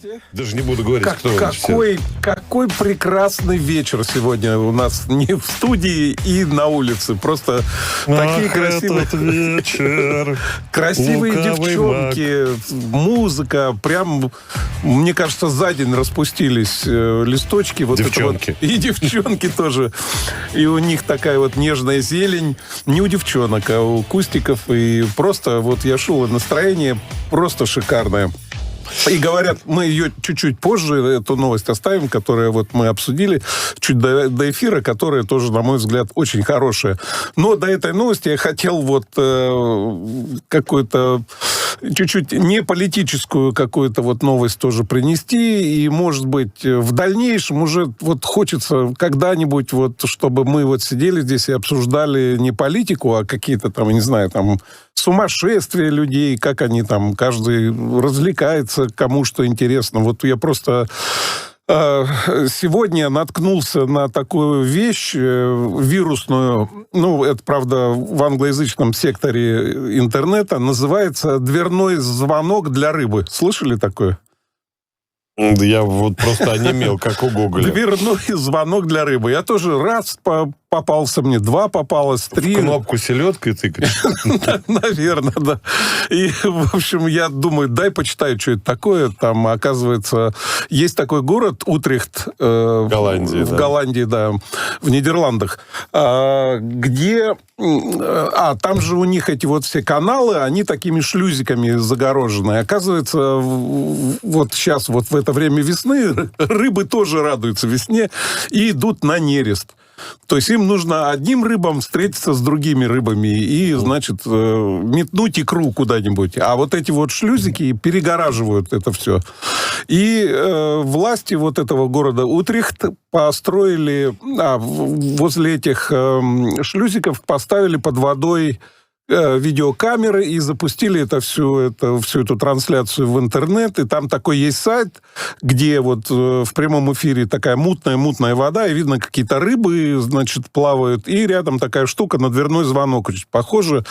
Здравствуйте. Даже не буду говорить, кто какой прекрасный вечер сегодня у нас не в студии и на улице. Просто такие красивые... вечер. Красивые девчонки, музыка. Прям, мне кажется, за день распустились листочки. Вот девчонки. Это вот, и девчонки тоже. И у них такая вот нежная зелень. Не у девчонок, а у кустиков. И просто вот я шел, и настроение просто шикарное. И говорят, мы ее чуть-чуть позже, эту новость оставим, которую вот мы обсудили, чуть до эфира, которая тоже, на мой взгляд, очень хорошая. Но до этой новости я хотел вот какую-то чуть-чуть не политическую какую-то вот новость тоже принести. И, может быть, в дальнейшем уже вот хочется когда-нибудь вот, чтобы мы вот сидели здесь и обсуждали не политику, а какие-то там, не знаю, там сумасшествия людей, как они там, каждый развлекается, кому что интересно. Вот я просто сегодня наткнулся на такую вещь вирусную, ну, это, правда, в англоязычном секторе интернета, называется «Дверной звонок для рыбы». Слышали такое? Я вот просто онемел, как у Гоголя. Дверной звонок для рыбы. Я тоже раз попался мне, два попалось, три. В кнопку селедкой тыкать? Наверное, да. И, в общем, я думаю, дай почитаю, что это такое. Там, оказывается, есть такой город Утрехт. В Голландии, да. В Нидерландах. Где... там же у них эти вот все каналы, они такими шлюзиками загорожены. Оказывается, вот сейчас, вот в это время весны, рыбы тоже радуются весне и идут на нерест. То есть им нужно одним рыбам встретиться с другими рыбами и, значит, метнуть икру куда-нибудь. А вот эти вот шлюзики перегораживают это все. И власти вот этого города Утрехт построили, возле этих шлюзиков поставили под водой видеокамеры и запустили всю эту трансляцию в интернет. И там такой есть сайт, где вот в прямом эфире такая мутная вода, и видно, какие-то рыбы, значит, плавают. И рядом такая штука на дверной звонок очень похожа.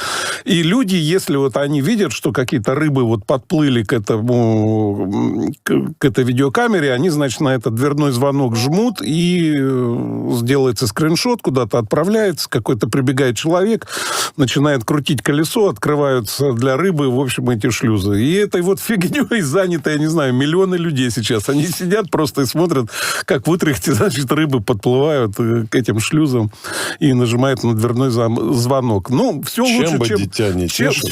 И люди, если вот они видят, что какие-то рыбы вот подплыли к этой видеокамере, они, значит, на этот дверной звонок жмут, и сделается скриншот, куда-то отправляется, какой-то прибегает человек, начинает крутить колесо, открываются для рыбы, в общем, эти шлюзы. И этой вот фигней заняты, я не знаю, миллионы людей сейчас. Они сидят просто и смотрят, как в Утрехте, значит, рыбы подплывают к этим шлюзам и нажимают на дверной звонок. Ну, все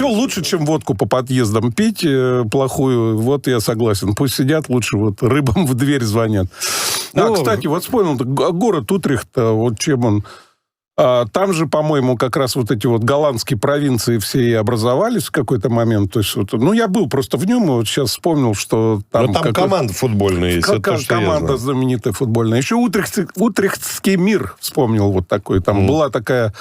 лучше, чем водку по подъездам пить плохую. Вот я согласен. Пусть сидят, лучше вот рыбам в дверь звонят. Кстати, вот вспомнил, город Утрехт, вот чем он... Там же, по-моему, как раз вот эти вот голландские провинции все и образовались в какой-то момент. То есть, я был просто в нем, и вот сейчас вспомнил, что там... Но там команда футбольная есть. Команда знаменитая футбольная. Еще Утрехтский мир вспомнил вот такой. Там была такая...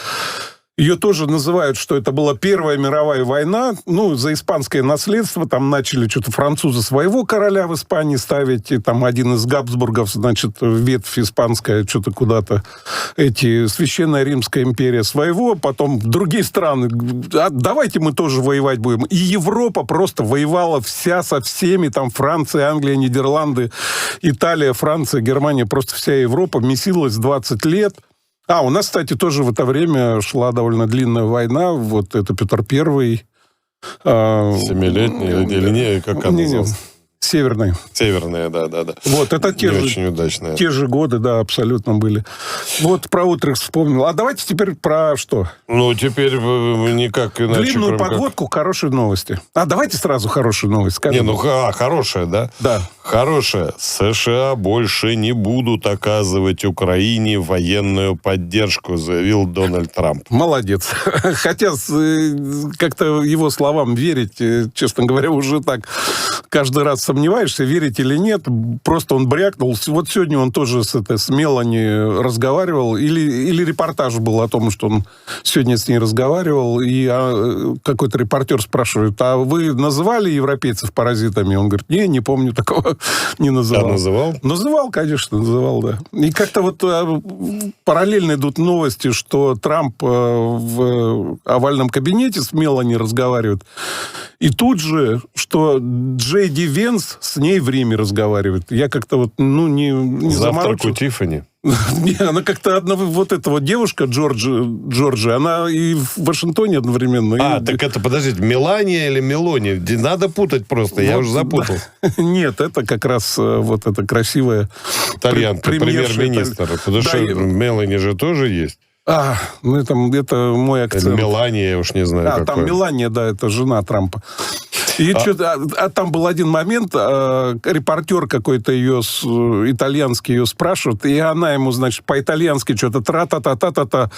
Ее тоже называют, что это была Первая мировая война. Ну, за испанское наследство. Там начали что-то французы своего короля в Испании ставить. И там один из Габсбургов, значит, ветвь испанская, что-то куда-то. Священная Римская империя своего. Потом другие страны. Давайте мы тоже воевать будем. И Европа просто воевала вся со всеми. Там Франция, Англия, Нидерланды, Италия, Франция, Германия. Просто вся Европа месилась 20 лет. У нас, кстати, тоже в это время шла довольно длинная война. Вот это Петр Первый. 7-летний или не, как она называлась? Северная. Северная, да. Вот, это очень удачная. Те же годы, да, абсолютно были. Вот про Утрехт вспомнил. А давайте теперь про что? Ну, теперь никак иначе. Длинную подводку, хорошие новости. Давайте сразу хорошую новость скажем. Хорошая, да? Да. Хорошая. США больше не будут оказывать Украине военную поддержку, заявил Дональд Трамп. Молодец. Хотя как-то его словам верить, честно говоря, уже так каждый раз сомневаешься, верить или нет. Просто он брякнул. Вот сегодня он тоже с Мелани разговаривал. Или репортаж был о том, что он сегодня с ней разговаривал. И какой-то репортер спрашивает, а вы называли европейцев паразитами? Он говорит, не помню такого. Не называл. Называл? Называл, конечно, называл, да. И как-то вот параллельно идут новости, что Трамп в овальном кабинете с Мелани разговаривает. И тут же, что Джей Ди Венс, Грейс с ней в Риме разговаривает. Я как-то вот, не Завтрак у Тиффани. Не, она как-то одна, вот эта вот девушка Джорджи, она и в Вашингтоне одновременно. Так это, подождите, Мелания или Мелони? Надо путать просто, я уже запутал. Нет, это как раз вот эта красивая итальянка, премьер-министр. Потому что Мелани же тоже есть. Это мой акцент. Мелания, я уж не знаю, какой. Там Мелания, да, это жена Трампа. И там был один момент, репортер какой-то итальянский ее спрашивает, и она ему, значит, по-итальянски что-то тра-та-та-та-та-та.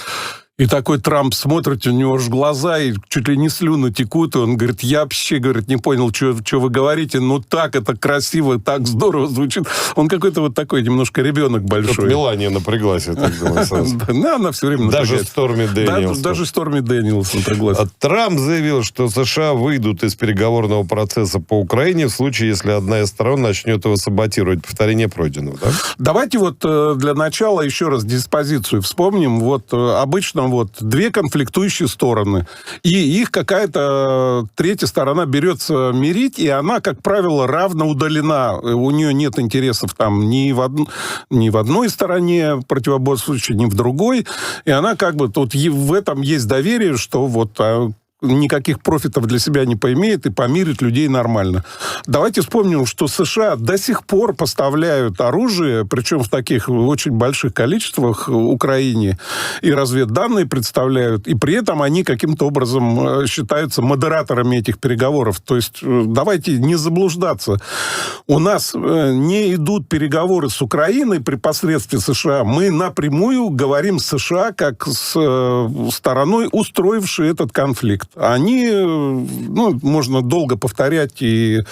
И такой Трамп смотрит, у него аж глаза, и чуть ли не слюны текут, и он говорит, я вообще, говорит, не понял, что вы говорите, так это красиво, так здорово звучит. Он какой-то вот такой немножко ребенок большой. Тут Мелания напряглась, я так думаю, сразу. Она все время напрягается. Даже Сторми Дэниелс. Даже Сторми Дэниелс напряглась. Трамп заявил, что США выйдут из переговорного процесса по Украине в случае, если одна из сторон начнет его саботировать. Повторение пройденного, да? Давайте вот для начала еще раз диспозицию вспомним. Вот обычно две конфликтующие стороны. И их какая-то третья сторона берется мирить, и она, как правило, равно удалена. У нее нет интересов там ни в одной стороне противоборствующей, ни в другой. И она как бы тут в этом есть доверие, что вот никаких профитов для себя не поимеет и помирит людей нормально. Давайте вспомним, что США до сих пор поставляют оружие, причем в таких очень больших количествах Украине, и разведданные представляют, и при этом они каким-то образом считаются модераторами этих переговоров. То есть давайте не заблуждаться. У нас не идут переговоры с Украиной при посредстве США. Мы напрямую говорим с США как с стороной, устроившей этот конфликт. Они, можно долго повторять и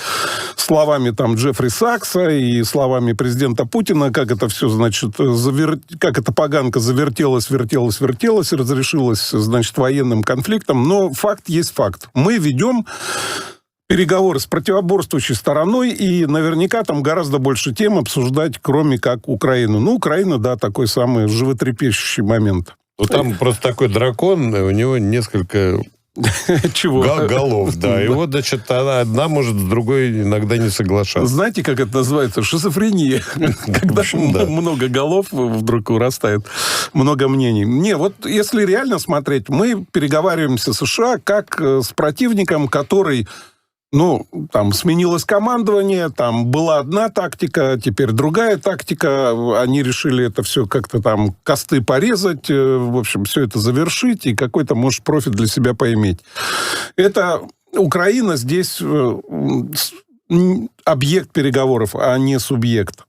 словами там Джеффри Сакса, и словами президента Путина, как это все, значит, как эта поганка завертелась, и разрешилась, значит, военным конфликтом. Но факт есть факт. Мы ведем переговоры с противоборствующей стороной, и наверняка там гораздо больше тем обсуждать, кроме как Украину. Украина, да, такой самый животрепещущий момент. Там просто такой дракон, у него несколько... Чего? Голов, да. И вот, значит, одна может с другой иногда не соглашаться. Знаете, как это называется? Шизофрения. Когда много голов вдруг урастает, много мнений. Вот если реально смотреть, мы переговариваемся с США как с противником, который... там сменилось командование, там была одна тактика, теперь другая тактика. Они решили это все как-то там косты порезать, в общем, все это завершить и какой-то, может, профит для себя поиметь. Это Украина здесь объект переговоров, а не субъект.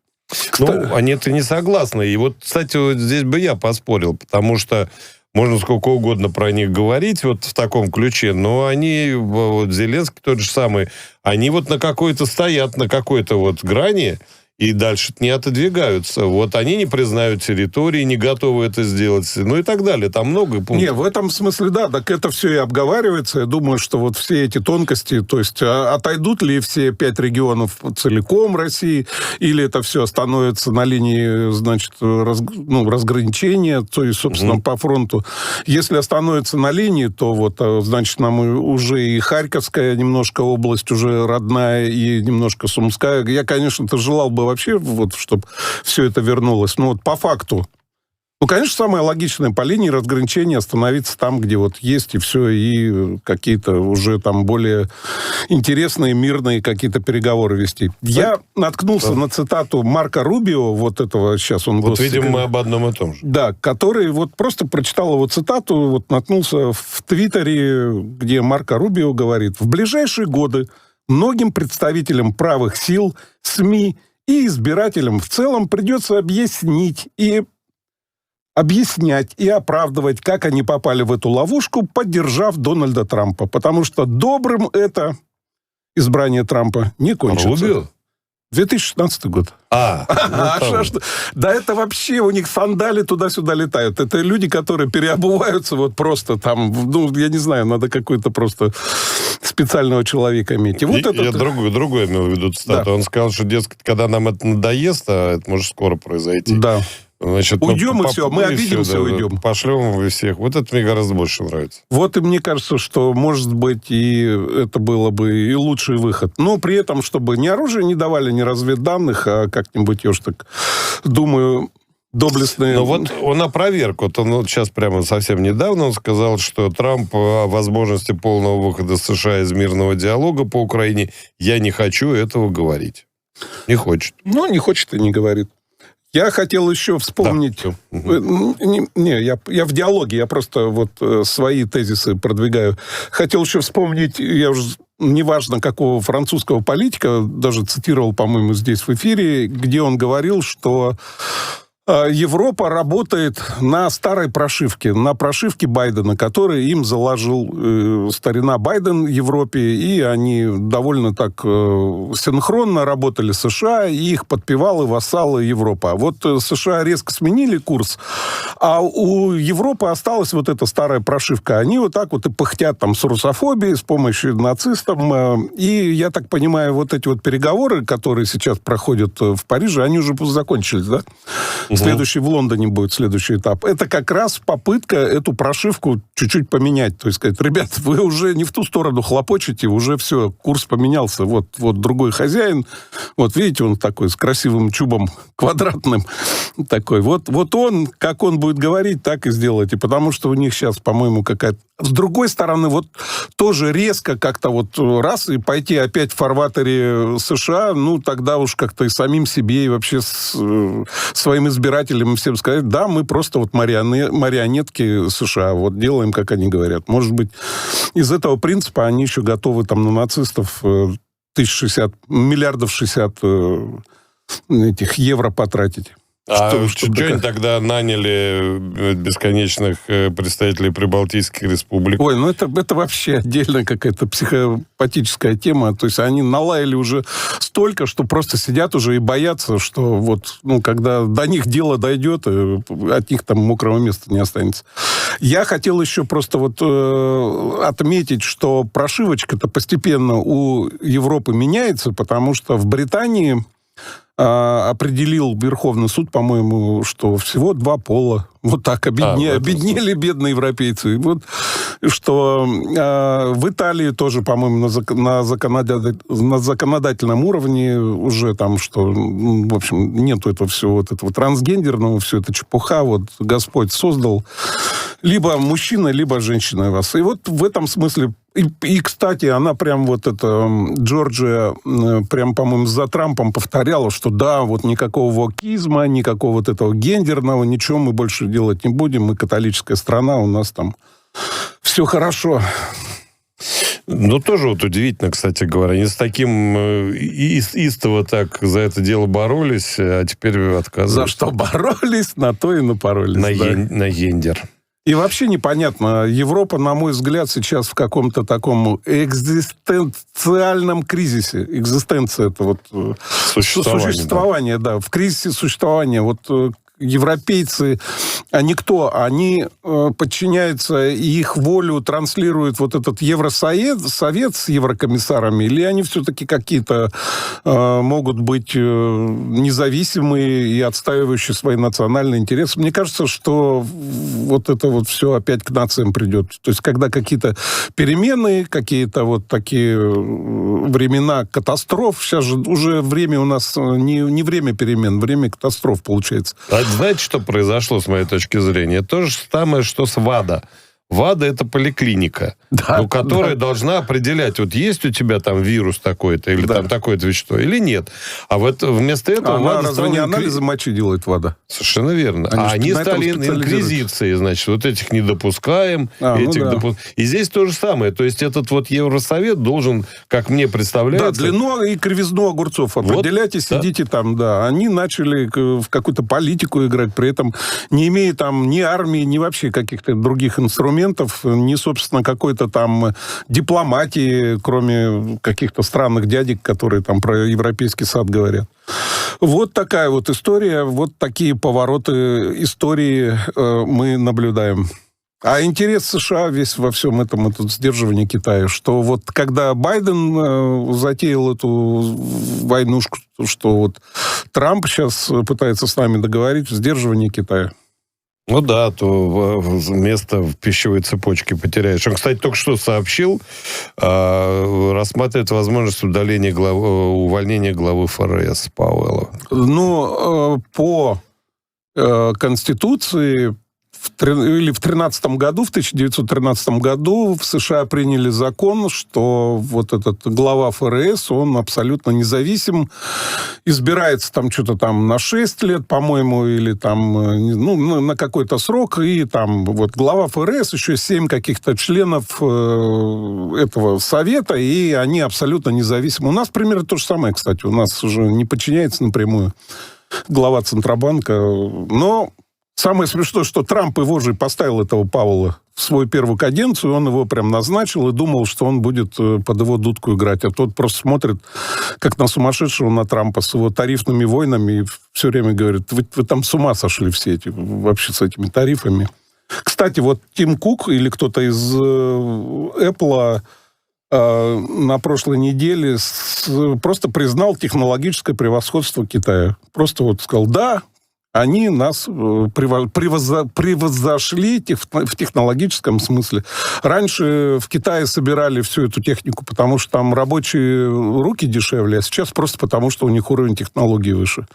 Они-то не согласны. И вот, кстати, вот здесь бы я поспорил, потому что можно сколько угодно про них говорить вот в таком ключе, но они, вот Зеленский тот же самый, они вот на какой-то стоят, на какой-то вот грани, и дальше не отодвигаются. Вот они не признают территории, не готовы это сделать, и так далее. Там много пунктов. В этом смысле, да, так это все и обговаривается. Я думаю, что вот все эти тонкости, то есть отойдут ли все 5 регионов целиком России, или это все остановится на линии, значит, разграничения, то есть, собственно, по фронту. Если остановится на линии, то вот, значит, нам уже и Харьковская немножко область уже родная, и немножко Сумская. Я, конечно-то, желал бы вообще, вот, чтобы все это вернулось. По факту. Конечно, самое логичное по линии разграничения остановиться там, где вот есть, и все, и какие-то уже там более интересные, мирные какие-то переговоры вести. Я наткнулся на цитату Марко Рубио, вот этого сейчас он... Вот, видимо, мы об одном и том же. Да, который вот просто прочитал его цитату, вот наткнулся в Твиттере, где Марко Рубио говорит: в ближайшие годы многим представителям правых сил, СМИ и избирателям в целом придется объяснять и оправдывать, как они попали в эту ловушку, поддержав Дональда Трампа. Потому что добрым это избрание Трампа не кончится. Рубио? 2016 год. Да это вообще у них сандали туда-сюда летают. Это люди, которые переобуваются вот просто там, я не знаю, надо какой-то просто специального человека иметь. Я другой имел в виду цитату. Да. Он сказал, что, дескать, когда нам это надоест, а это может скоро произойти. Да. Значит, уйдем и все, мы обидимся, уйдем. Пошлем вы всех. Вот это мне гораздо больше нравится. Вот и мне кажется, что, может быть, и это было бы и лучший выход. Но при этом, чтобы ни оружие не давали, ни разведданных, а как-нибудь, я уж так думаю, доблестные... Но вот он опроверг. Вот он сейчас прямо совсем недавно он сказал, что Трамп о возможности полного выхода США из мирного диалога по Украине, я не хочу этого говорить. Не хочет. Ну, не хочет и не говорит. Я хотел еще вспомнить... Да. Я в диалоге, я просто вот свои тезисы продвигаю. Хотел еще вспомнить, я уже неважно какого французского политика, даже цитировал, по-моему, здесь в эфире, где он говорил, что Европа работает на старой прошивке, на прошивке Байдена, который им заложил старина Байден Европе, и они довольно так синхронно работали США, и их подпевалы, вассалы Европа. А вот США резко сменили курс, а у Европы осталась вот эта старая прошивка. Они вот так вот и пыхтят там с русофобией, с помощью нацистов. И, я так понимаю, вот эти вот переговоры, которые сейчас проходят в Париже, они уже закончились, да? Следующий в Лондоне будет следующий этап. Это как раз попытка эту прошивку чуть-чуть поменять. То есть сказать, ребят, вы уже не в ту сторону хлопочете, уже все, курс поменялся. Вот другой хозяин. Вот видите, он такой с красивым чубом квадратным. Такой. Вот он, как он будет говорить, так и сделайте. Потому что у них сейчас, по-моему, какая-то... С другой стороны, вот тоже резко как-то вот раз и пойти опять в фарватере США, ну, тогда уж как-то и самим себе, и вообще своим избирателям всем сказать, да, мы просто вот марионетки США, вот делаем, как они говорят. Может быть, из этого принципа они еще готовы там на нацистов миллиардов 60 этих евро потратить. Что они тогда наняли бесконечных представителей прибалтийских республик? Ой, ну это вообще отдельная какая-то психопатическая тема. То есть они налаяли уже столько, что просто сидят уже и боятся, что вот, ну, когда до них дело дойдет, от них там мокрого места не останется. Я хотел еще просто вот отметить, что прошивочка-то постепенно у Европы меняется, потому что в Британии определил Верховный суд, по-моему, что всего 2 пола. Вот так обеднели бедные европейцы. Вот, что в Италии тоже, по-моему, на законодательном уровне уже там, что, в общем, нету этого всего вот этого трансгендерного, все это чепуха. Вот Господь создал либо мужчина, либо женщина вас. И вот в этом смысле... И, кстати, она прям вот это, Джорджия, прям, по-моему, за Трампом повторяла, что да, вот никакого вокизма, никакого вот этого гендерного, ничего мы больше делать не будем. Мы католическая страна, у нас там все хорошо. Ну, тоже вот удивительно, кстати говоря. Они с таким истово так за это дело боролись, а теперь отказываются. За что боролись, на то и напоролись. На гендер. И вообще непонятно. Европа, на мой взгляд, сейчас в каком-то таком экзистенциальном кризисе. Экзистенция — это вот существование, да. В кризисе существования. Вот европейцы, они кто? Они подчиняются, и их волю транслирует вот этот Евросовет с еврокомиссарами, или они все-таки какие-то могут быть независимые и отстаивающие свои национальные интересы? Мне кажется, что вот это вот все опять к нациям придет. То есть, когда какие-то перемены, какие-то вот такие времена катастроф, сейчас же уже время у нас не время перемен, время катастроф получается. Знаете, что произошло, с моей точки зрения? То же самое, что с ВАДА. ВАДА — это поликлиника, которая должна определять, вот есть у тебя там вирус такой-то, или там такое-то вещество, или нет. А вот вместо этого... Она разве не анализы мочи делает ВАДА? Совершенно верно. Они стали инквизицией, значит, вот этих не допускаем, этих допускаем. И здесь то же самое. То есть этот вот Евросовет должен, как мне представляется... Да, длину и кривизну огурцов определять, и сидите там, да. Они начали в какую-то политику играть, при этом не имея там ни армии, ни вообще каких-то других инструментов, ни, собственно, какой-то там дипломатии, кроме каких-то странных дядек, которые там про европейский сад говорят. Вот такая вот история, вот такие повороты истории мы наблюдаем. А интерес США весь во всем этом, это сдерживание Китая, что вот когда Байден затеял эту войнушку, что вот Трамп сейчас пытается с нами договорить сдерживание Китая. Ну да, то место в пищевой цепочке потеряешь. Он, кстати, только что сообщил, рассматривает возможность увольнения главы ФРС Пауэлла. Ну, по Конституции в 1913 году в США приняли закон, что вот этот глава ФРС, он абсолютно независим, избирается там что-то там на 6 лет, по-моему, или там, ну, на какой-то срок, и там вот глава ФРС, еще 7 каких-то членов этого совета, и они абсолютно независимы. У нас примерно то же самое, кстати, у нас уже не подчиняется напрямую глава Центробанка, но самое смешное, что Трамп его же поставил, этого Пауэлла, в свою первую каденцию, он его прям назначил и думал, что он будет под его дудку играть. А тот просто смотрит, как на сумасшедшего, на Трампа с его тарифными войнами, и все время говорит, вы там с ума сошли все эти, вообще с этими тарифами. Кстати, вот Тим Кук или кто-то из Apple на прошлой неделе просто признал технологическое превосходство Китая. Просто вот сказал, да, они нас превозошли в технологическом смысле. Раньше в Китае собирали всю эту технику, потому что там рабочие руки дешевле, а сейчас просто потому, что у них уровень технологий выше.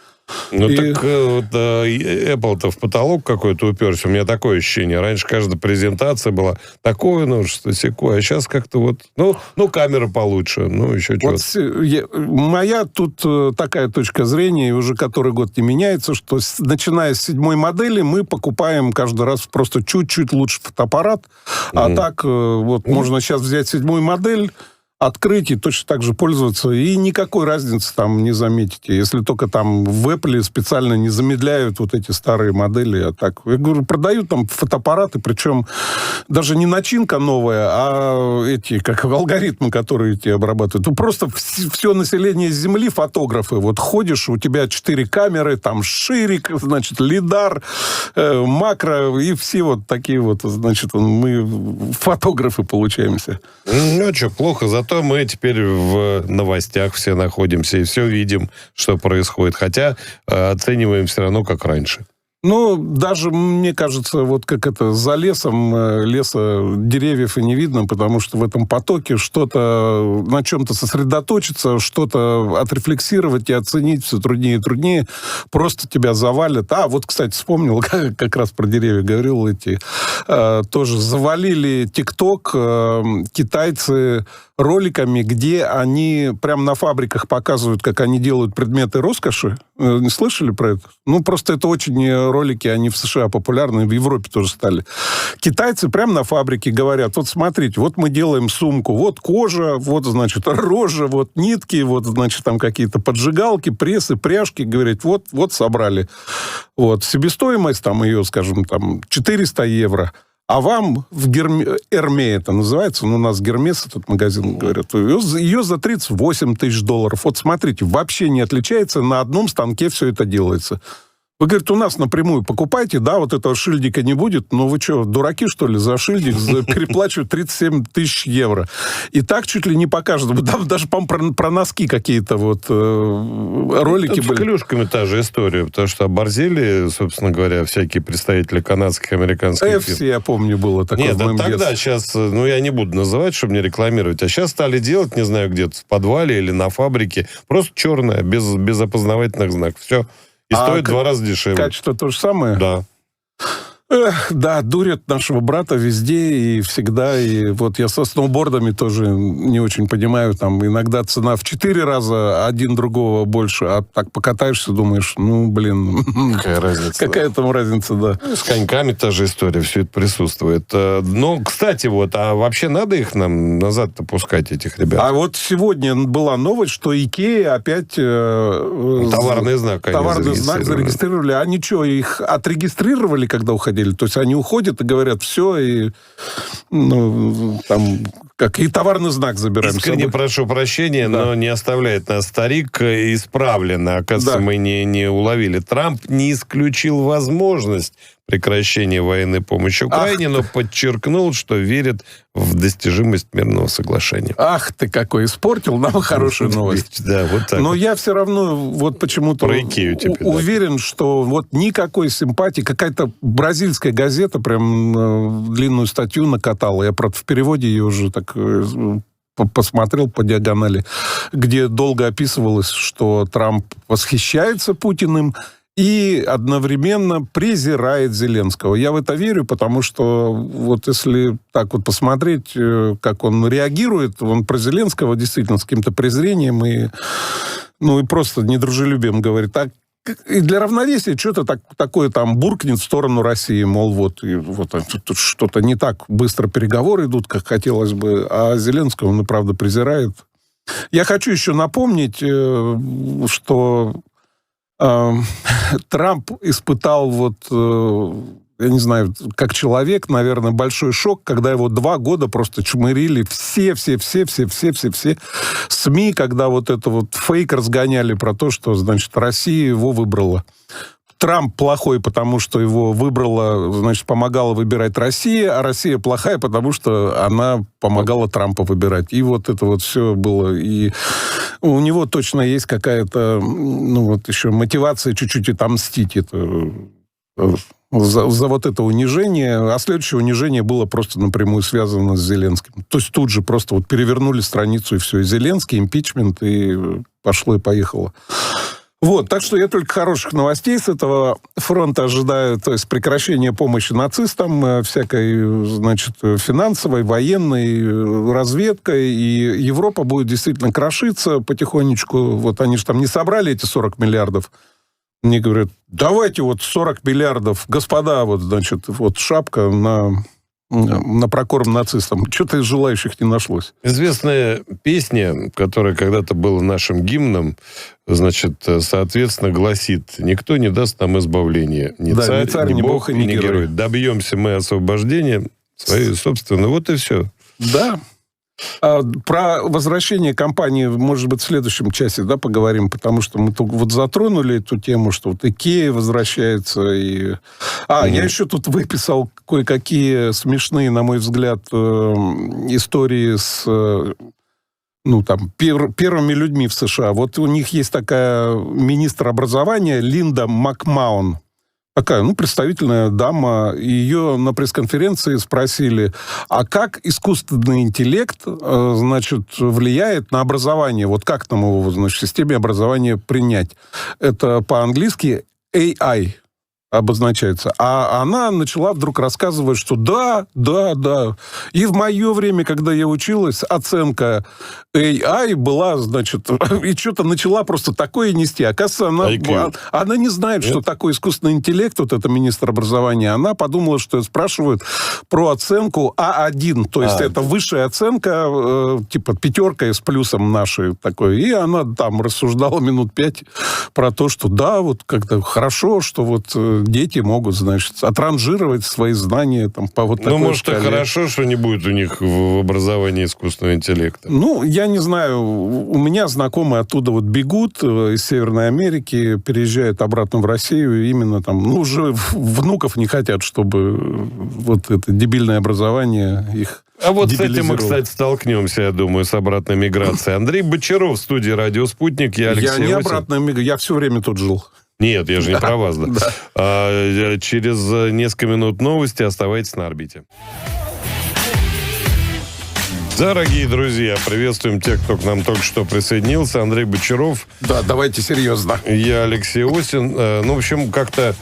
Ну, так Apple-то в потолок какой-то уперся. У меня такое ощущение. Раньше каждая презентация была такое новшество, сякое. А сейчас как-то вот... Ну, камера получше, ну, еще вот что-то. Моя тут такая точка зрения, и уже который год не меняется, что начиная с 7-й модели мы покупаем каждый раз просто чуть-чуть лучше фотоаппарат. А так вот можно сейчас взять 7-ю модель, открыть и точно так же пользоваться, и никакой разницы там не заметите, если только там в Apple специально не замедляют вот эти старые модели, а так, я говорю, продают там фотоаппараты, причем даже не начинка новая, а эти, как алгоритмы, которые эти обрабатывают. Ну, просто все население Земли фотографы. Вот ходишь, у тебя 4 камеры, там ширик, значит, лидар, макро, и все вот такие вот, значит, мы фотографы получаемся. Ну, что, плохо, зато мы теперь в новостях все находимся и все видим, что происходит. Хотя оцениваем все равно, как раньше. Ну, даже, мне кажется, вот как это, за лесом, леса, деревьев и не видно, потому что в этом потоке что-то, на чем-то сосредоточиться, что-то отрефлексировать и оценить все труднее и труднее. Просто тебя завалят. А, вот, кстати, вспомнил, как раз про деревья говорил, тоже завалили ТикТок китайцы роликами, где они прямо на фабриках показывают, как они делают предметы роскоши. Не слышали про это? Ну, просто это очень ролики, они в США популярны, в Европе тоже стали. Китайцы прямо на фабрике говорят, вот смотрите, вот мы делаем сумку, вот кожа, вот, значит, рожа, вот нитки, вот, значит, там какие-то поджигалки, прессы, пряжки, говорят, вот собрали. Вот, себестоимость там ее, скажем, там 400 евро. А вам в Эрме это называется, у нас Гермес, этот магазин, говорят, ее за 38 тысяч долларов. Вот смотрите, вообще не отличается, на одном станке все это делается. Вы, говорите, у нас напрямую покупайте, да, вот этого шильдика не будет, но вы что, дураки, что ли, за шильдик переплачивают 37 тысяч евро. И так чуть ли не по каждому. Даже, по-моему, про носки какие-то вот ролики были. С клюшками та же история, потому что оборзели, собственно говоря, всякие представители канадских, американских фирм. Я помню, было такое. Нет, тогда сейчас, я не буду называть, чтобы не рекламировать, а сейчас стали делать, не знаю, где-то в подвале или на фабрике, просто черное, без опознавательных знаков. Все. И стоит 2 раза дешевле. Качество то же самое? Да. Да, дурят нашего брата везде и всегда. И вот я со сноубордами тоже не очень понимаю. Там иногда цена в 4 раза, один другого больше. А так покатаешься, думаешь, ну, блин. Какая разница? Какая там разница, да. С коньками та же история, все это присутствует. Но, кстати, вот, а вообще надо их нам назад-то пускать, этих ребят? А вот сегодня была новость, что Икея опять... Товарный знак зарегистрировали. А ничего, их отрегистрировали, когда уходили? То есть они уходят и говорят, все, и там как и товарный знак забираем. Искренне прошу прощения, да. Но не оставляет нас старик исправленно. Оказывается, да. Мы не уловили. Трамп не исключил возможность прекращения военной помощи Украине, но подчеркнул, что верит в достижимость мирного соглашения. Ах ты какой, испортил нам хорошую новость. Да, вот так. Но я все равно вот почему-то уверен, что вот никакой симпатии, какая-то бразильская газета прям длинную статью накатала, я, правда, в переводе ее уже так посмотрел по диагонали, где долго описывалось, что Трамп восхищается Путиным и одновременно презирает Зеленского. Я в это верю, потому что вот если так вот посмотреть, как он реагирует, он про Зеленского действительно с каким-то презрением и просто недружелюбием говорит. И для равновесия что-то такое там буркнет в сторону России, мол, вот тут что-то не так быстро переговоры идут, как хотелось бы, а Зеленского он и правда презирает. Я хочу еще напомнить, что Трамп испытал я не знаю, как человек, наверное, большой шок, когда его 2 года просто чмырили все СМИ, когда вот это вот фейк разгоняли про то, что, значит, Россия его выбрала. Трамп плохой, потому что его выбрала, значит, помогала выбирать Россия, а Россия плохая, потому что она помогала Трампа выбирать. И вот это вот все было. И у него точно есть какая-то, еще мотивация чуть-чуть отомстить за вот это унижение. А следующее унижение было просто напрямую связано с Зеленским. То есть тут же просто вот перевернули страницу, и все. И Зеленский, импичмент, и пошло и поехало. Вот, так что я только хороших новостей с этого фронта ожидаю, то есть прекращение помощи нацистам, всякой, значит, финансовой, военной, разведкой, и Европа будет действительно крошиться потихонечку. Вот они же там не собрали эти 40 миллиардов. Мне говорят, давайте 40 миллиардов, господа, значит, шапка на прокорм нацистам. Что-то из желающих не нашлось. Известная песня, которая когда-то была нашим гимном, значит, соответственно, гласит: «Никто не даст нам избавления. Ни царь, ни бог, ни герой. Добьемся мы освобождения своей собственной». Вот и все. Да. Про возвращение компании, может быть, в следующем часе, поговорим, потому что мы тут затронули эту тему, что Икея возвращается. Я еще тут выписал кое-какие смешные, на мой взгляд, истории с первыми людьми в США. Вот у них есть такая министр образования Линда Макмаун. Такая, представительная дама. Ее на пресс-конференции спросили, а как искусственный интеллект, значит, влияет на образование? Вот как нам его, значит, в системе образования принять? Это по-английски AI обозначается. А она начала вдруг рассказывать, что да. И в мое время, когда я училась, оценка AI была, значит, и что-то начала просто такое нести. Оказывается, она не знает, что такое искусственный интеллект, вот это министр образования. Она подумала, что спрашивают про оценку А1, то есть это высшая оценка, типа 5 с плюсом нашей такой. И она там рассуждала минут 5 про то, что да, вот как-то хорошо, что вот дети могут, значит, отранжировать свои знания там, по вот такой может, шкале. и хорошо, что не будет у них в образовании искусственного интеллекта. Я не знаю. У меня знакомые оттуда бегут из Северной Америки, переезжают обратно в Россию, и именно там, уже внуков не хотят, чтобы вот это дебильное образование их А вот с этим мы, кстати, столкнемся, я думаю, с обратной миграцией. Андрей Бочаров в студии «Радио Спутник». Я Алексей не обратная миграция, я все время тут жил. Нет, я же не про вас, да. Через несколько минут новости. Оставайтесь на орбите. Дорогие друзья, приветствуем тех, кто к нам только что присоединился. Андрей Бочаров. Да, давайте серьезно. Я Алексей Осин. В общем, как-то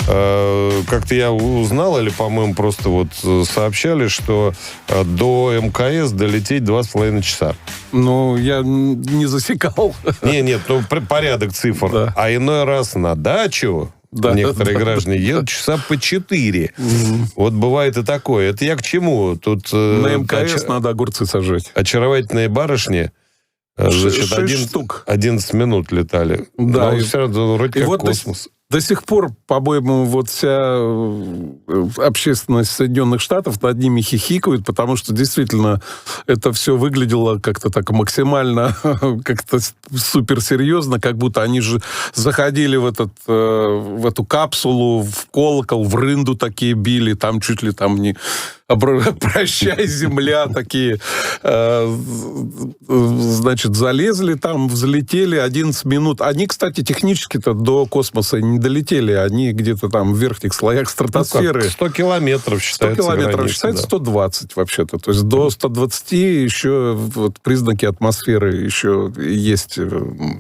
я узнал, или, по-моему, просто сообщали, что до МКС долететь 2,5 часа. Я не засекал. Нет, порядок цифр. Да. А иной раз на дачу некоторые граждане едут часа по 4. Вот бывает и такое. Это я к чему? Тут на МКС надо огурцы сажать. Очаровательные барышни, значит, 6 штук. 11 минут летали. Да. Но все равно вроде как космос. До сих пор, по-моему, вот вся общественность Соединенных Штатов над ними хихикают, потому что действительно это все выглядело как-то так максимально, как-то суперсерьезно, как будто они же заходили в эту капсулу, в колокол, в рынду такие били, там чуть ли там не «Прощай, земля», такие, значит, залезли там, взлетели 11 минут. Они, кстати, технически-то до космоса не долетели, они где-то там в верхних слоях стратосферы. 100 километров считается. 100 километров граница, считается, да. 120 вообще-то. То есть до 120 еще вот признаки атмосферы еще есть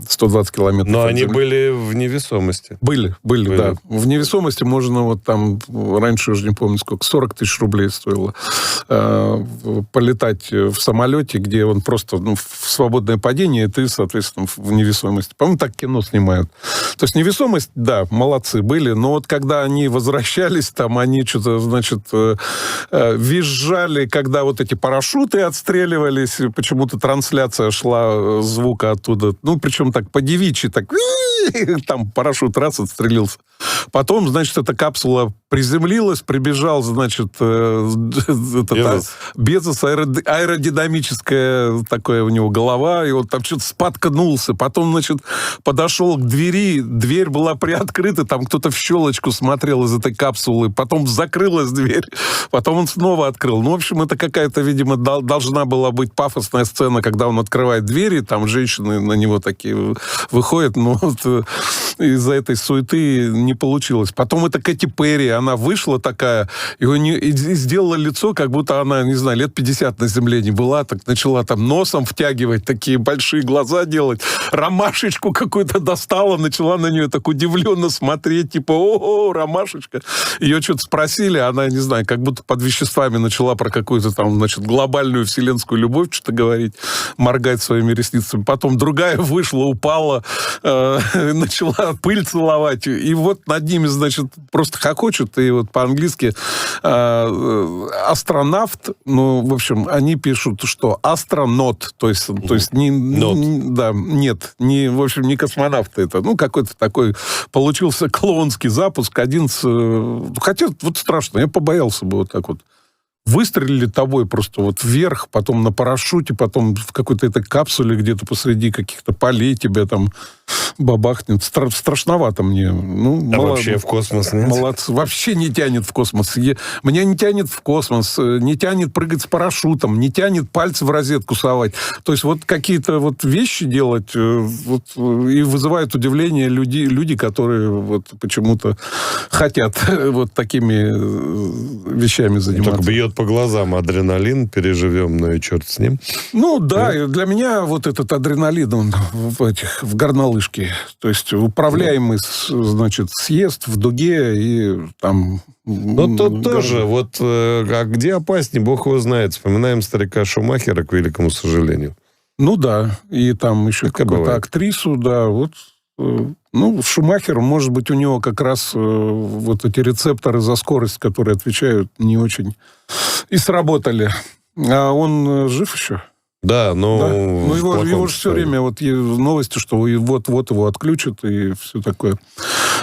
120 километров. Но они были в невесомости. Были, да. В невесомости можно вот там, раньше уже не помню сколько, 40 тысяч рублей стоило полетать в самолете, где он просто в свободное падение, и ты, соответственно, в невесомости. По-моему, так кино снимают. То есть невесомость, да, молодцы были, но вот когда они возвращались, там они что-то, значит, визжали, когда вот эти парашюты отстреливались, почему-то трансляция шла звука оттуда, ну, причем так по-девичьи, так там парашют раз отстрелился. Потом, значит, эта капсула приземлилась, прибежал, значит, Безос, аэродинамическая такая у него голова, и он там что-то споткнулся. Потом, значит, подошел к двери, дверь была приоткрыта, там кто-то в щелочку смотрел из этой капсулы, потом закрылась дверь, потом он снова открыл. Ну, в общем, это какая-то, видимо, должна была быть пафосная сцена, когда он открывает двери, там женщины на него такие выходят, но вот из-за этой суеты не получилось. Потом это Кэти Перри, она вышла такая, и сделала лицо, как будто она, не знаю, лет 50 на земле не была, так начала там носом втягивать, такие большие глаза делать, ромашечку какую-то достала, начала на нее так удивленно смотреть, типа, о, ромашечка. Ее что-то спросили, она, не знаю, как будто под веществами начала про какую-то там, значит, глобальную вселенскую любовь что-то говорить, моргать своими ресницами. Потом другая вышла, упала, начала пыль целовать, и вот над ними, значит, просто хохочут, и вот по-английски астронавт, ну, в общем, они пишут, что астронот, то есть в общем, не космонавт это, ну, какой-то такой получился клоунский запуск, хотя вот страшно, я побоялся бы вот так вот. Выстрелили тобой просто вот вверх, потом на парашюте, потом в какой-то этой капсуле где-то посреди каких-то полей тебя там бабахнет. Страшновато мне. Ну, вообще в космос нет? Молодцы. Вообще не тянет в космос. Меня не тянет в космос, не тянет прыгать с парашютом, не тянет пальцы в розетку совать. То есть вот какие-то вот вещи делать вот, и вызывают удивление люди, которые вот почему-то хотят вот такими вещами заниматься. Так бьет по глазам адреналин, переживем, ну и черт с ним. Ну да, и для меня вот этот адреналин, он в горнолыжке. То есть управляемый, значит, съезд в дуге и там... Ну, тут тоже, вот, а где опаснее, бог его знает. Вспоминаем старика Шумахера, к великому сожалению. Ну да, и там еще какую-то актрису, да, вот... Ну, Шумахер, может быть, у него как раз вот эти рецепторы за скорость, которые отвечают, не очень и сработали. А он жив еще? Да, но... Да? Ну, его же все время, вот новости, что вот его отключат и все такое.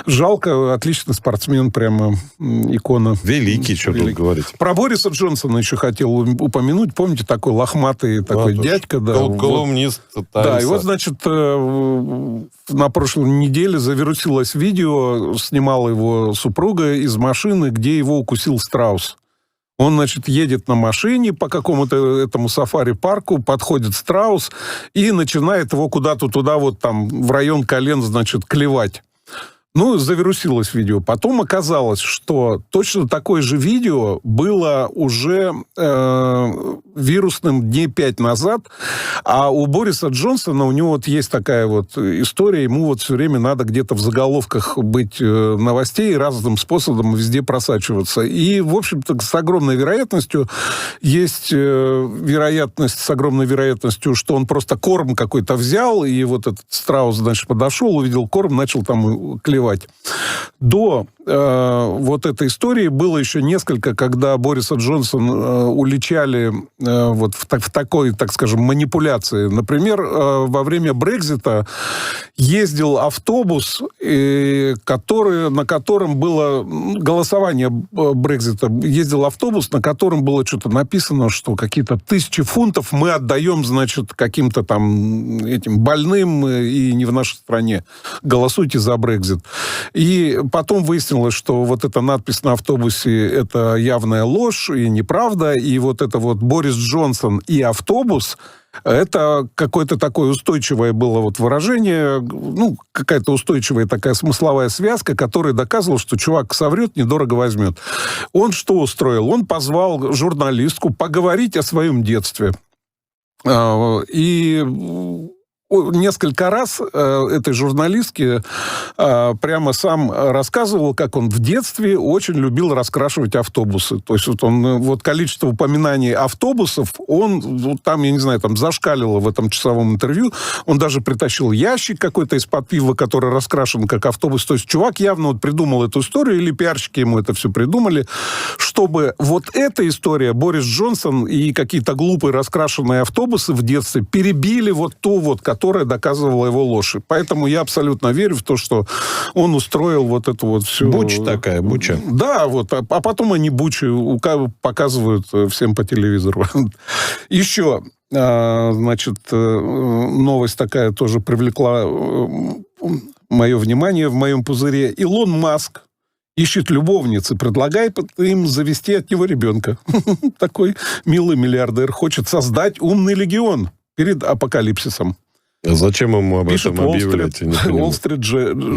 Жалко, отличный спортсмен, прямо икона. Великий, что тут говорить. Про Бориса Джонсона еще хотел упомянуть. Помните, такой лохматый такой дядька? Да, колумнист. Да, и вот, значит, на прошлой неделе завирусилось видео, снимала его супруга из машины, где его укусил страус. Он, значит, едет на машине по какому-то этому сафари-парку, подходит страус и начинает его куда-то туда, вот там, в район колен, значит, клевать. Ну, завирусилось видео. Потом оказалось, что точно такое же видео было уже вирусным дней 5 назад, а у Бориса Джонсона, у него вот есть такая вот история, ему вот все время надо где-то в заголовках быть новостей, разным способом везде просачиваться. И, в общем-то, с огромной вероятностью есть вероятность, с огромной вероятностью, что он просто корм какой-то взял, и вот этот страус, значит, подошел, увидел корм, начал там клевать. До вот этой истории было еще несколько, когда Бориса Джонсона уличали вот в такой, так скажем, манипуляции. Например, во время Брексита ездил автобус, на котором было голосование Брексита. Ездил автобус, на котором было что-то написано, что какие-то 1000 фунтов мы отдаем, значит, каким-то там этим больным и не в нашей стране. Голосуйте за Брексит. И потом выяснилось, что вот эта надпись на автобусе — это явная ложь и неправда. И вот это вот Борис Джонсон и автобус — это какое-то такое устойчивое было вот выражение, ну, какая-то устойчивая такая смысловая связка, которая доказывала, что чувак соврет, недорого возьмет. Он что устроил? Он позвал журналистку поговорить о своем детстве. И несколько раз этой журналистке прямо сам рассказывал, как он в детстве очень любил раскрашивать автобусы. То есть вот количество упоминаний автобусов, он там, я не знаю, там зашкалило в этом часовом интервью. Он даже притащил ящик какой-то из-под пива, который раскрашен как автобус. То есть чувак явно вот придумал эту историю, или пиарщики ему это все придумали, чтобы вот эта история, Борис Джонсон и какие-то глупые раскрашенные автобусы в детстве перебили вот ту вот, которая доказывала его ложь. Поэтому я абсолютно верю в то, что он устроил вот эту вот всю... Буча такая, буча. Да, вот. А потом они бучу показывают всем по телевизору. Еще, значит, новость такая тоже привлекла мое внимание в моем пузыре. Илон Маск ищет любовниц и предлагает им завести от него ребенка. Такой милый миллиардер хочет создать умный легион перед апокалипсисом. А зачем ему об этом объявлять? Wall Street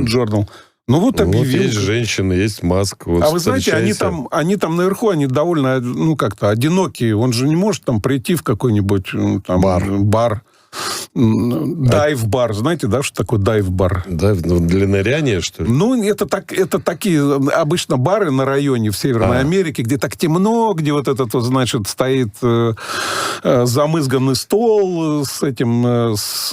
Journal. Ну вот объявил. Вот есть женщины, есть Маск. Вот а вы знаете, они там наверху, они довольно, ну, как-то одинокие. Он же не может там прийти в какой-нибудь там бар. Дайв-бар. Знаете, да, что такое дайв-бар? Дайв, для ныряния, что ли? Ну, это такие обычно бары на районе в Северной Америке, где так темно, где вот этот, вот, значит, стоит замызганный стол с этим, с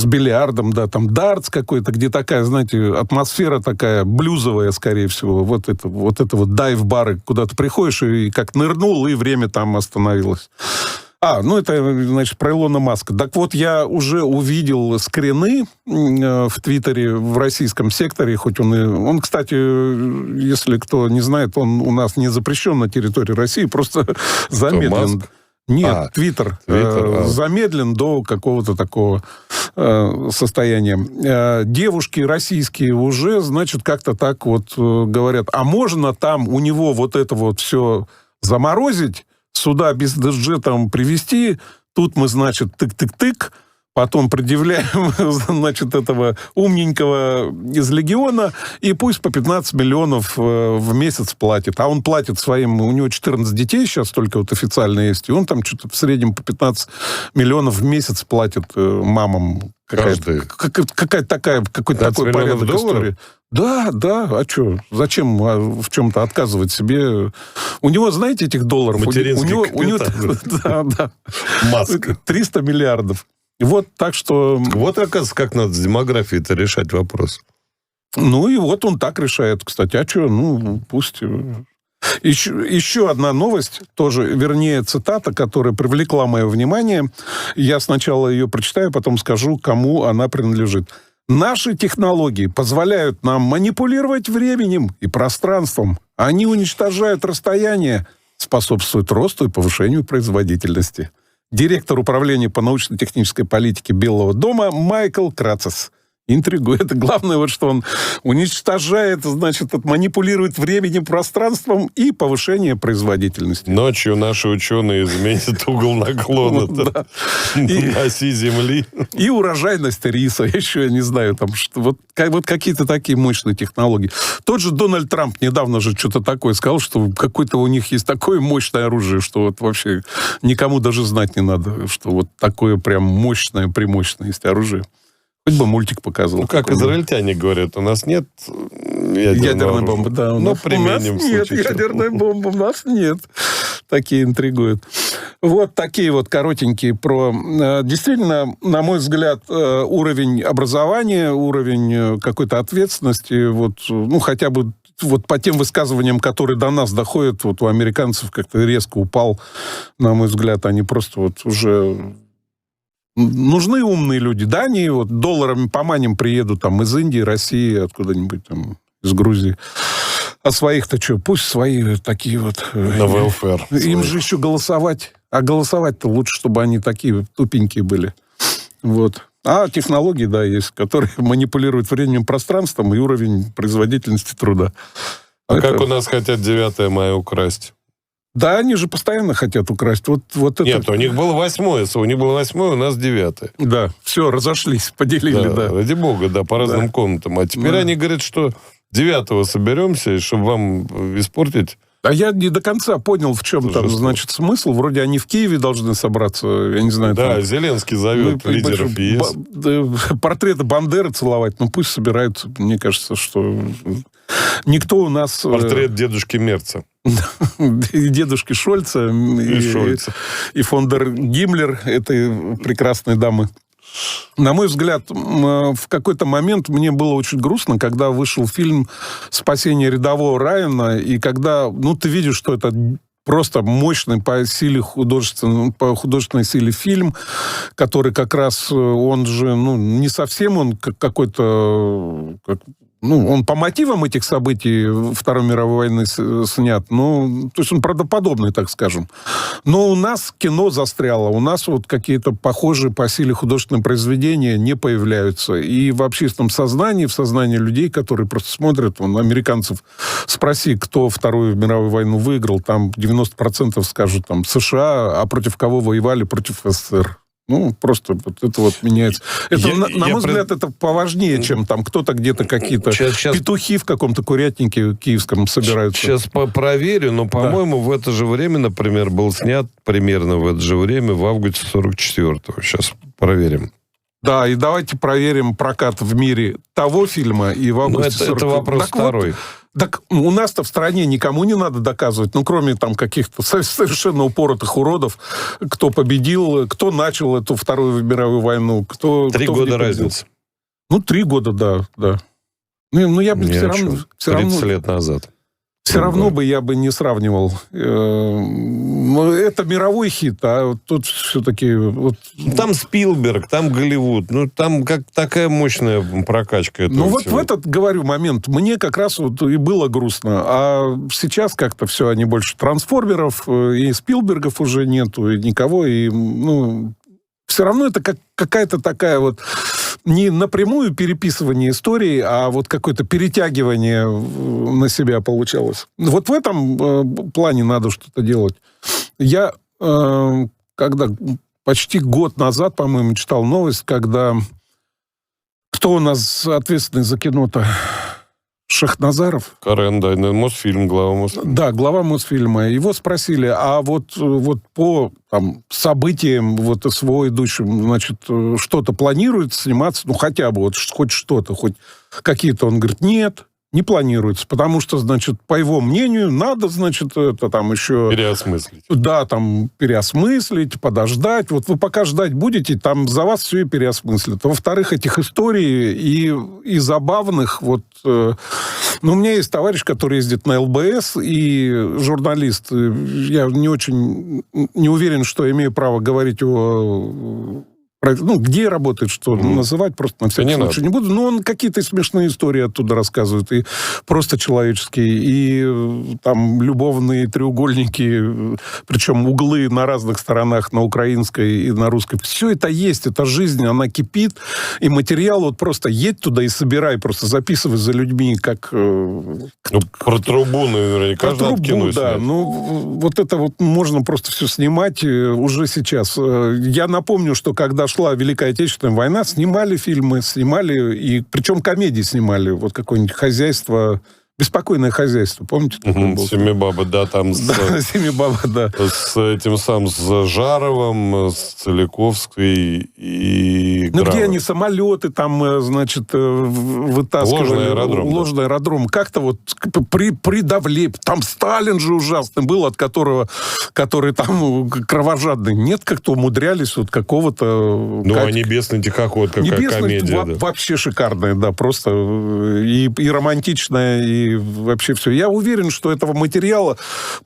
бильярдом, да, там дартс какой-то, где такая, знаете, атмосфера такая блюзовая, скорее всего. Вот это вот дайв-бары, куда ты приходишь и как нырнул, и время там остановилось. Это, значит, про Илона Маска. Так вот, я уже увидел скрины в Твиттере, в российском секторе, хоть он, кстати, если кто не знает, он у нас не запрещен на территории России, просто замедлен. Нет, Твиттер замедлен до какого-то такого состояния. Девушки российские уже, значит, как-то так вот говорят, а можно там у него вот это вот все заморозить, сюда без ДЖ там привезти, тут мы, значит, тык-тык-тык, потом предъявляем, значит, этого умненького из Легиона, и пусть по 15 миллионов в месяц платит. А он платит своим, у него 14 детей сейчас только вот официально есть, и он там что-то в среднем по 15 миллионов в месяц платит мамам. Какой-то такой порядок истории. Да, а что? Зачем в чем-то отказывать себе? У него, знаете, этих долларов... Материнский капитал. Да. Маска. 300 миллиардов. Вот так что... Вот, оказывается, как надо с демографией-то решать вопрос. Ну, и вот он так решает, кстати. А что? Ну, пусть... Еще одна новость, тоже, вернее, цитата, которая привлекла мое внимание. Я сначала ее прочитаю, потом скажу, кому она принадлежит. Наши технологии позволяют нам манипулировать временем и пространством. Они уничтожают расстояние, способствуют росту и повышению производительности. Директор управления по научно-технической политике Белого дома Майкл Крацис. Интригует. Главное, вот что он уничтожает, значит, манипулирует временем, пространством и повышение производительности. Ночью наши ученые изменят угол наклона оси Земли. И урожайность риса. Еще я не знаю, там вот какие-то такие мощные технологии. Тот же Дональд Трамп недавно же что-то такое сказал, что какое-то у них есть такое мощное оружие, что вот вообще никому даже знать не надо, что вот такое прям мощное, премощное есть оружие. Хоть бы мультик показывал. Ну, как израильтяне говорят, у нас нет ядерной бомбы. Да, у нас нет ядерной бомбы, у нас нет. Такие интригуют. Вот такие вот коротенькие про... Действительно, на мой взгляд, уровень образования, уровень какой-то ответственности, вот, ну, хотя бы вот по тем высказываниям, которые до нас доходят, вот у американцев как-то резко упал, на мой взгляд, они просто вот уже... Нужны умные люди. Да, они вот долларами поманим приедут там из Индии, России, откуда-нибудь там, из Грузии. А своих-то что? Пусть свои такие вот... На welfare. Им же еще голосовать. А голосовать-то лучше, чтобы они такие тупенькие были. Вот. А технологии, да, есть, которые манипулируют временем, пространством и уровень производительности труда. А это... как у нас хотят 9 мая украсть? Да, они же постоянно хотят украсть. Вот это... Нет, у них было 8-е. У них было 8-е, у нас 9-е. Да, все, разошлись, поделили, да. Ради бога, да, по разным комнатам. А теперь они говорят, что 9-го соберемся, и чтобы вам испортить... А я не до конца понял, в чем там, значит, смысл. Вроде они в Киеве должны собраться, я не знаю... Да, там... Зеленский зовет лидеров ЕС. Портреты Бандеры целовать, ну пусть собираются. Мне кажется, что никто у нас... Портрет дедушки Мерца. И дедушки Шольца, и фон дер Гиммлер, этой прекрасной дамы. На мой взгляд, в какой-то момент мне было очень грустно, когда вышел фильм «Спасение рядового Райана», и когда, ну, ты видишь, что это просто мощный по силе по художественной силе фильм, который как раз, он же, ну, не совсем он какой-то... Ну, он по мотивам этих событий Второй мировой войны снят, ну, то есть он правдоподобный, так скажем. Но у нас кино застряло, у нас вот какие-то похожие по силе художественные произведения не появляются. И в общественном сознании, в сознании людей, которые просто смотрят, вон, американцев, спроси, кто Вторую мировую войну выиграл, там 90% скажут, там, США, а против кого воевали? Против СССР. Ну, просто вот это вот меняется. Это, на мой взгляд, это поважнее, чем там кто-то где-то какие-то петухи в каком-то курятнике киевском собираются. Сейчас проверю, но, по-моему, в это же время, например, был снят примерно в это же время, в августе 44-го. Сейчас проверим. Да, и давайте проверим прокат в мире того фильма и в августе 44-го. Это вопрос так второй. Вот, так у нас-то в стране никому не надо доказывать, ну, кроме там каких-то совершенно упоротых уродов, кто победил, кто начал эту Вторую мировую войну, кто... 3 года разница. Ну, 3 года, да. Ну, я бы все равно... 30 лет назад. Все равно бы я бы не сравнивал. Это мировой хит, а тут все-таки... Вот... Там Спилберг, там Голливуд. Ну, там как такая мощная прокачка этого Ну, вот всего. в этот, говорю, момент мне как раз вот и было грустно. А сейчас как-то все, они больше трансформеров, и Спилбергов уже нету, и никого. И, ну, все равно это какая-то такая вот... Не напрямую переписывание истории, а вот какое-то перетягивание на себя получалось. Вот в этом плане надо что-то делать. Я, когда почти год назад, по-моему, читал новость, когда... Кто у нас ответственный за кино-то? Шахназаров? Карен, да, Мосфильм, глава Мосфильма. Да, глава Мосфильма. Его спросили, а вот по там, событиям вот СВО идущим, значит, что-то планирует сниматься? Ну, хотя бы вот хоть что-то, хоть какие-то. Он говорит, нет, не планируется, потому что, значит, по его мнению, надо, значит, это там еще... Переосмыслить. Да, там, переосмыслить, подождать. Вот вы пока ждать будете, там за вас все и переосмыслят. Во-вторых, этих историй и забавных, вот... Ну, у меня есть товарищ, который ездит на ЛБС, и журналист. Я не уверен, что имею право говорить о... Ну, где работает, что называть, просто на всякий случай не буду. Но он какие-то смешные истории оттуда рассказывает, и просто человеческие, и там любовные треугольники, причем углы на разных сторонах, на украинской и на русской. Все это есть, это жизнь, она кипит, и материал вот просто едь туда и собирай, просто записывай за людьми, как... Ну, про трубу, наверняка, каждый откинуть. Да, ну, вот это вот можно просто все снимать уже сейчас. Я напомню, что когда шла Великая Отечественная война, снимали фильмы, и причем комедии снимали. Вот какое-нибудь «Хозяйство», «Беспокойное хозяйство». Помните? «Семибаба», да, там «Семибаба», да. С этим самым, с Жаровым, с Целиковской и Ну, где они самолеты там, значит, вытаскивали. Ложный аэродром. Как-то вот придавли. Там Сталин же ужасный был, от которого, который там кровожадный. Нет, как-то умудрялись вот какого-то... Ну, а «Небесный тихоход», какая комедия. Вообще шикарная, да, просто и романтичная, и и вообще все. Я уверен, что этого материала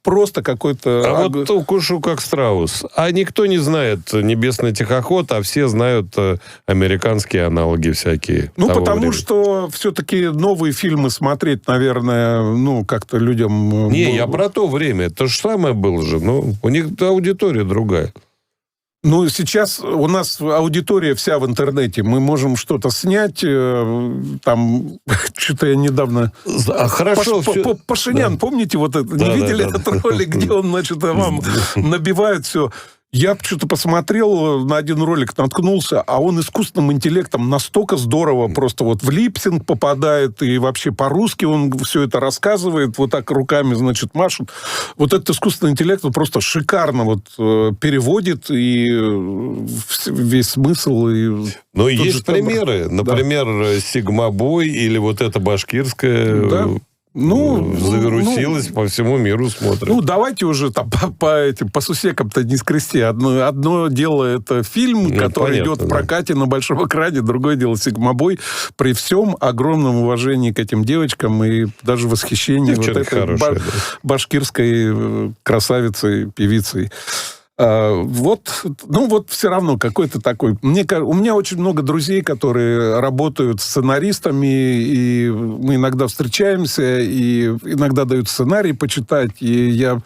просто какой-то... А вот укушу как страус. А никто не знает «Небесный тихоход», а все знают американские аналоги всякие. Ну, потому что все-таки новые фильмы смотреть, наверное, ну, как-то людям... Не, я про то время. То же самое было же. Ну, у них аудитория другая. Ну, сейчас у нас аудитория вся в интернете. Мы можем что-то снять. Там, что-то я недавно... Хорошо. Пашинян, помните, вот это? Не видели этот ролик, где он, значит, вам набивает все... Я что-то посмотрел, на один ролик наткнулся, а он искусственным интеллектом настолько здорово просто вот в липсинг попадает, и вообще по-русски он все это рассказывает, вот так руками, значит, машет. Вот этот искусственный интеллект просто шикарно вот переводит и весь смысл. Но есть примеры. Например, «Сигмабой» или вот это башкирское... Да. Ну, завирусилось, по всему миру смотрят. Ну, давайте уже там по сусекам-то не скрести. Одно дело это фильм, который идет в прокате на большом экране, другое дело «Сигмабой». При всем огромном уважении к этим девочкам и даже восхищении вот этой башкирской красавицей, певицей. Вот, ну вот все равно какой-то такой... У меня очень много друзей, которые работают сценаристами, и мы иногда встречаемся, и иногда дают сценарий почитать, и я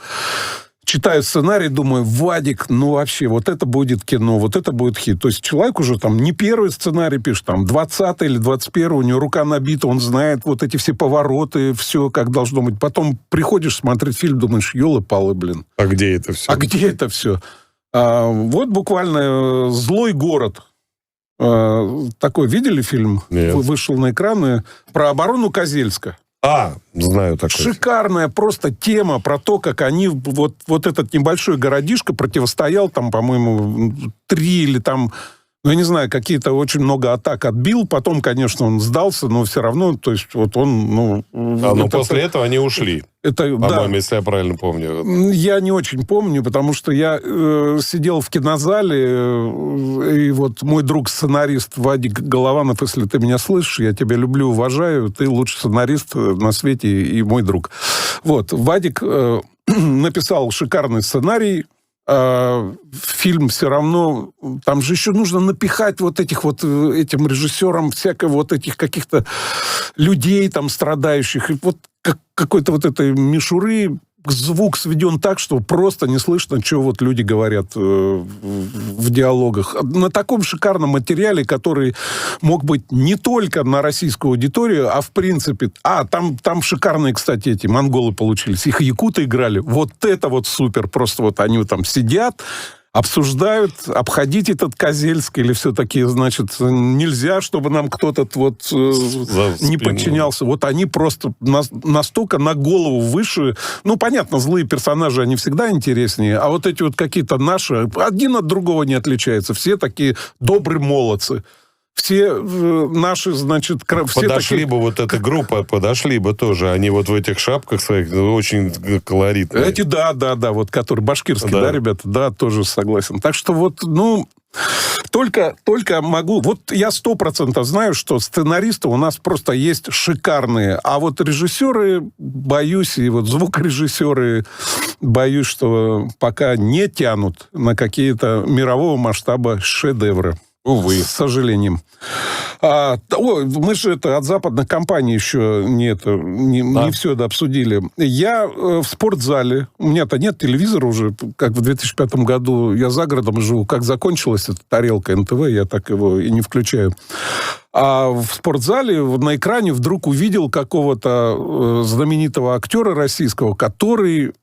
читаю сценарий, думаю, Вадик, ну вообще, вот это будет кино, вот это будет хит. То есть человек уже там не первый сценарий пишет, там 20-й или 21-й, у него рука набита, он знает вот эти все повороты, все как должно быть. Потом приходишь смотреть фильм, думаешь, ёлы-палы, блин. А где это все? А где это все? Вот буквально «Злой город». Такой, видели фильм? Нет. Вышел на экраны про оборону Козельска. Знаю такой. Шикарная просто тема про то, как они... Вот этот небольшой городишко противостоял, там, по-моему, 3 или там... Ну, я не знаю, какие-то очень много атак отбил. Потом, конечно, он сдался, но все равно, то есть, вот он... но после этого они ушли. По-моему, если я правильно помню. Я не очень помню, потому что я сидел в кинозале, и вот мой друг-сценарист Вадик Голованов, если ты меня слышишь, я тебя люблю, уважаю, ты лучший сценарист на свете и мой друг. Вот, Вадик написал шикарный сценарий, фильм все равно... Там же еще нужно напихать вот этих вот этим режиссерам всякого вот этих каких-то людей там страдающих. И вот какой-то вот этой мишуры звук сведен так, что просто не слышно, что вот люди говорят в диалогах. На таком шикарном материале, который мог быть не только на российскую аудиторию, а в принципе... Там шикарные, кстати, эти монголы получились. Их якуты играли. Вот это вот супер. Просто вот они там сидят, обсуждают, обходить этот Козельск, или все-таки, значит, нельзя, чтобы нам кто-то вот не подчинялся. Вот они просто настолько на голову выше. Ну, понятно, злые персонажи, они всегда интереснее, а вот эти вот какие-то наши, один от другого не отличаются. Все такие добрые молодцы. Все наши, значит... Подошли бы вот эта группа, подошли бы тоже. Они вот в этих шапках своих очень колоритные. Эти, да, вот, которые башкирские, да, ребята? Да, тоже согласен. Так что вот, ну... Только могу... Вот я 100% знаю, что сценаристы у нас просто есть шикарные. А вот режиссеры, боюсь, и вот звукорежиссеры, боюсь, что пока не тянут на какие-то мирового масштаба шедевры. Увы. С сожалением. Мы же от западных компаний еще не все это обсудили. Я в спортзале, у меня-то нет телевизора уже, как в 2005 году, я за городом живу, как закончилась эта тарелка НТВ, я так его и не включаю. А в спортзале на экране вдруг увидел какого-то знаменитого актера российского, который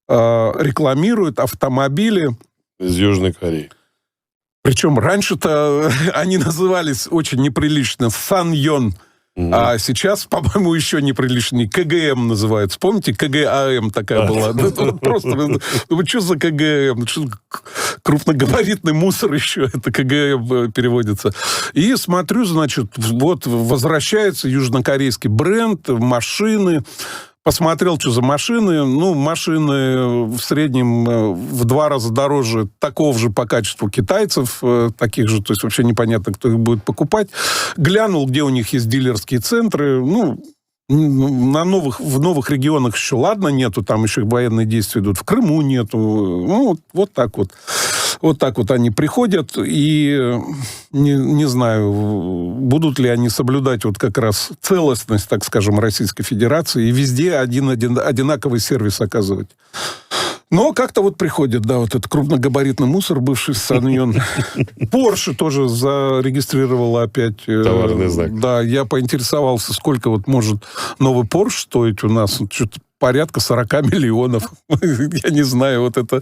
рекламирует автомобили... Из Южной Кореи. Причем раньше-то они назывались очень неприлично Саньон, а сейчас, по-моему, еще неприличнее КГМ называются. Помните, КГАМ такая была? Просто, ну что за КГМ? Крупногабаритный мусор еще, это КГМ переводится. И смотрю, значит, вот возвращается южнокорейский бренд, машины. Посмотрел, что за машины. Ну, машины в среднем в 2 раза дороже такого же по качеству китайцев, таких же, то есть вообще непонятно, кто их будет покупать. Глянул, где у них есть дилерские центры. Ну, в новых регионах еще, ладно, нету, там еще военные действия идут, в Крыму нету. Ну, вот так вот. Вот так вот они приходят, и не знаю, будут ли они соблюдать вот как раз целостность, так скажем, Российской Федерации, и везде одинаковый сервис оказывать. Но как-то вот приходит, да, вот этот крупногабаритный мусор, бывший Саньон. Порше тоже зарегистрировала опять. Товарный знак. Да, я поинтересовался, сколько вот может новый Порш стоить у нас. Что-то порядка 40 миллионов. Я не знаю, вот это...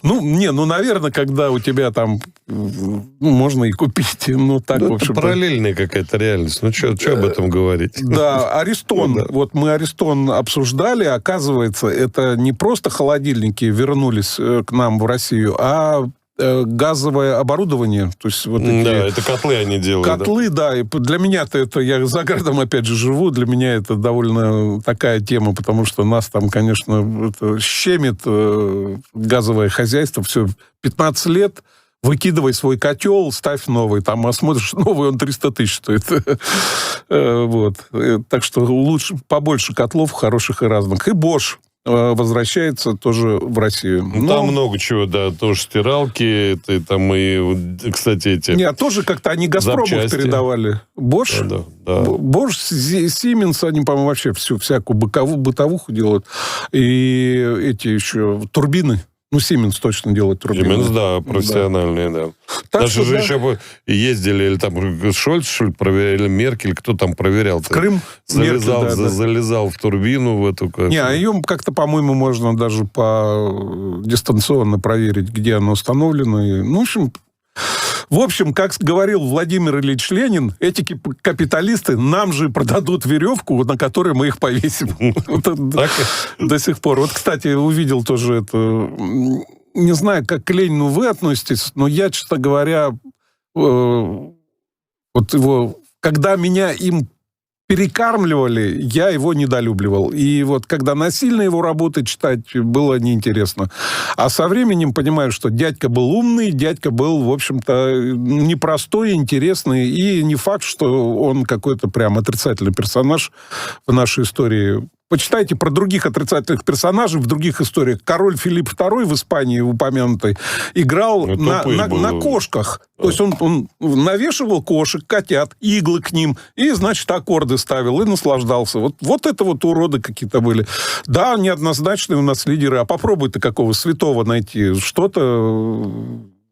наверное, когда у тебя там... можно и купить. Ну, так, в общем-то. Параллельная какая-то реальность. Ну, что об этом говорить? Да, Аристон. Вот мы Аристон обсуждали. Оказывается, это не просто холодильники вернулись к нам в Россию, а газовое оборудование. То есть вот эти... Да, это котлы они делают. Котлы, да. И для меня-то это... Я за городом, опять же, живу. Для меня это довольно такая тема, потому что нас там, конечно, это щемит газовое хозяйство. Все, 15 лет... Выкидывай свой котел, ставь новый. Там, смотришь, новый, он 300 тысяч стоит. Вот. Так что лучше, побольше котлов, хороших и разных. И Bosch возвращается тоже в Россию. Там много чего, да. Тоже стиралки, там и, кстати, эти... Нет, тоже как-то они Газпрому передавали. Bosch, да. Bosch, Siemens, они, по-моему, вообще всякую бытовуху делают. И эти еще турбины. Siemens точно делает турбины. Siemens, да, профессиональные, да. Даже же еще ездили, или там Шольц, что ли, проверяли, Меркель, кто там проверял? В Крым. Залезал в турбину в эту... Не, ее как-то, по-моему, можно даже дистанционно проверить, где она установлена. И, в общем, как говорил Владимир Ильич Ленин, эти капиталисты нам же продадут веревку, на которой мы их повесим. До сих пор. Вот, кстати, увидел тоже это... Не знаю, как к Ленину вы относитесь, но я, честно говоря, вот его... Когда меня им перекармливали, я его недолюбливал. И вот когда насильно его работы читать, было неинтересно. А со временем понимаю, что дядька был умный, дядька был, в общем-то, непростой, интересный. И не факт, что он какой-то прям отрицательный персонаж в нашей истории. Почитайте про других отрицательных персонажей в других историях. Король Филипп II в Испании, упомянутый, играл на кошках. То есть он навешивал кошек, котят, иглы к ним, и, значит, аккорды ставил, и наслаждался. Вот это вот уроды какие-то были. Да, неоднозначные у нас лидеры. А попробуй ты какого святого найти. Что-то...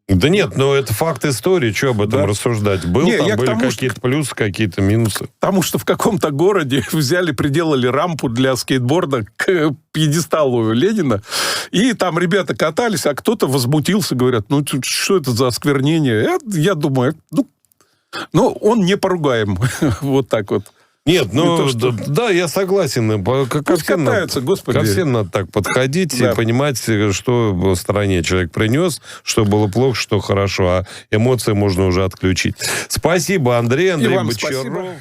Да нет, но это факт истории, что об этом рассуждать? Там были какие-то плюсы, какие-то минусы. Потому что в каком-то городе приделали рампу для скейтборда к пьедесталу Ленина, и там ребята катались, а кто-то возмутился, говорят, что это за осквернение? Я думаю, он не поругаем. Вот так вот. Нет, да, я согласен. Ко всем надо так подходить и понимать, что в стране человек принес, что было плохо, что хорошо, а эмоции можно уже отключить. Спасибо, Андрей Бочаров.